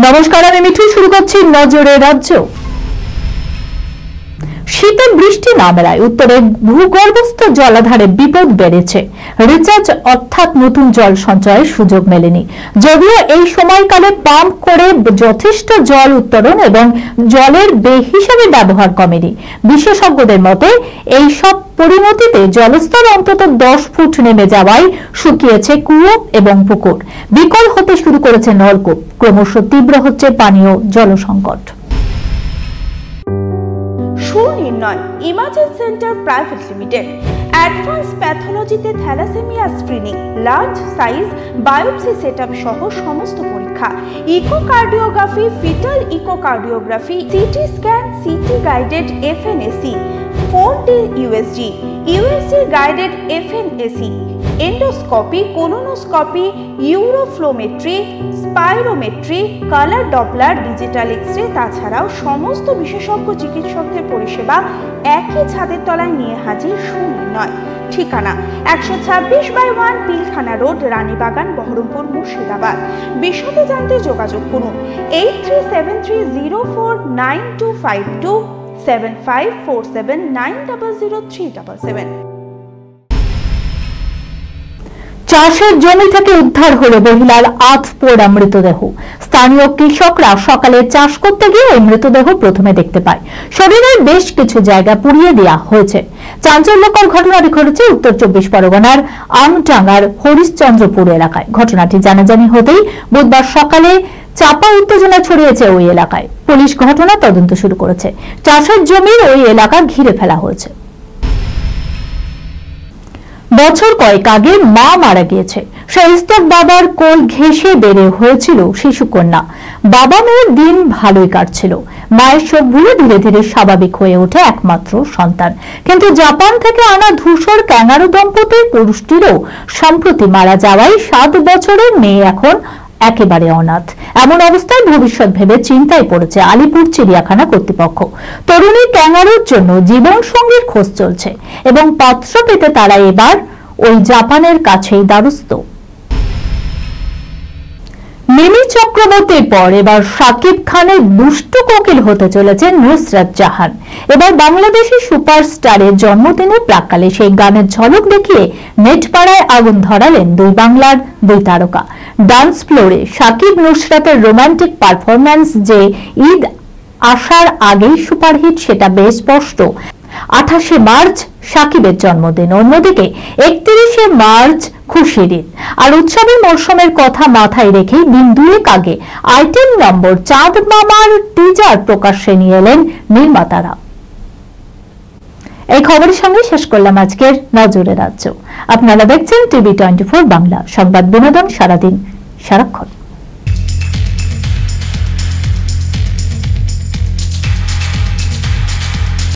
নমস্কার, আমি মিঠু। শুরু করছি নজরে রাজ্য। শীতে বৃষ্টি না মেলায় উত্তরে ভূগর্ভস্থ জলাধারে বিপদ বেড়েছে। রিচার্জ অর্থাৎ নতুন জল সঞ্চয়ের সুযোগ মেলেনি। যদিও এই সময়কালে পাম্প করে যথেষ্ট জল উত্তোলন এবং জলের বেহিসাবে ব্যবহার কমেনি। বিশেষজ্ঞদের মতে এই সব পরিণতিতে জলস্তর অন্তত 10 ফুট নেমে যাওয়ায় শুকিয়েছে কুয়ো এবং পুকুর। বিকল হতে শুরু করেছে নলকূপ। ক্রমশ তীব্র হচ্ছে পানীয় জল সংকট। Sunirnoy imaging centre private limited advance প্যাথোলজিতে thalassemia screening, large size biopsy setup সহ সমস্ত পরীক্ষা, echocardiography, fetal echocardiography, CT scan, CT guided FNAC, 4D USG, USG guided FNAC, endoscopy, colonoscopy, uroflowmetry, spirometry, colour doppler, digital X-ray, তাছাড়াও সমস্ত বিশেষজ্ঞ চিকিৎসকদের পরিষেবা একই ছাদের তলায় নিয়ে হাজির সুনির্ণয়। ঠিকানা 126/1 পিলখানা রোড, রানীবাগান, বহরমপুর, মুর্শিদাবাদ। বিশদে জানতে যোগাযোগ করুন 8373049252 7547900377। চাষের জমি থেকে উদ্ধার হলো মহিলার আধপোড়া মৃতদেহ। স্থানীয় কৃষকরা সকালে চাষ করতে গিয়ে ওই মৃতদেহ প্রথমে দেখতে পায়। শরীরের বেশ কিছু জায়গা পুড়িয়ে দেওয়া হয়েছে। চাঞ্চল্যকর ঘটনাটি ঘটেছে উত্তর 24 পরগনার আমডাঙ্গার হরিশ্চন্দ্রপুর এলাকায়। ঘটনাটি জানাজানি হতেই বুধবার সকালে চাপা উত্তেজনা ছড়িয়েছে ওই এলাকায়। পুলিশ ঘটনা তদন্ত শুরু করেছে। চাষের জমির ওই এলাকা ঘিরে ফেলা হয়েছে। বছর কয়েক আগে মা মারা গিয়েছে। শাহিস্তার বাবার কোল ঘেঁষে বেড়ে হয়েছিল শিশুকন্যা। বাবা মেয়ের দিন ভালোই কাটছিল। মায়ের শোক ভুলে ধীরে ধীরে স্বাভাবিক হয়ে ওঠে একমাত্র সন্তান। কিন্তু জাপান থেকে আনা ধূসর ক্যাঙ্গারু দম্পতির পুরুষটিরও সম্প্রতি মারা যাওয়ায় 7 বছরের মেয়ে এখন একেবারে অনাথ। এমন অবস্থায় ভবিষ্যৎ ভেবে চিন্তায় পড়েছে আলিপুর চিড়িয়াখানা কর্তৃপক্ষ। তরুণী ক্যাঙ্গারুর জন্য জীবন সঙ্গীর খোঁজ চলছে এবং পাত্র পেতে তারা এবার ওই জাপানের কাছেই দ্বারস্থ। মিমি চক্রবর্তীর পর এবার শাকিব খানের দুষ্টু কোকিল হতে চলেছে নুসরাত জাহান। এবার বাংলাদেশি সুপারস্টারের জন্মদিনের প্রাক্কালে সেই গানের ঝলক দেখিয়ে নেটপাড়ায় আগুন ধরালেন দুই বাংলার দুই তারকা। ডান্স ফ্লোরে শাকিব নুসরাতের রোমান্টিক পারফরম্যান্স যে ঈদ আসার আগেই সুপারহিট সেটা বেশ স্পষ্ট। 28শে মার্চ শাকিবের জন্মদিন, অন্যদিকে 31শে মার্চ খুশির ঈদ। আর উৎসবের মরশুমের কথা মাথায় রেখেই দিন দুয়েক আগে আইটেম নম্বর চাঁদ মামার টিজার প্রকাশ্যে নিয়ে এলেন নির্মাতারা। এই খবরের সঙ্গে শেষ করলাম আজকের নজরে রাজ্য। আপনারা দেখছেন টিভি 24 বাংলা, সংবাদ বিনোদন সারাদিন সারাক্ষণ।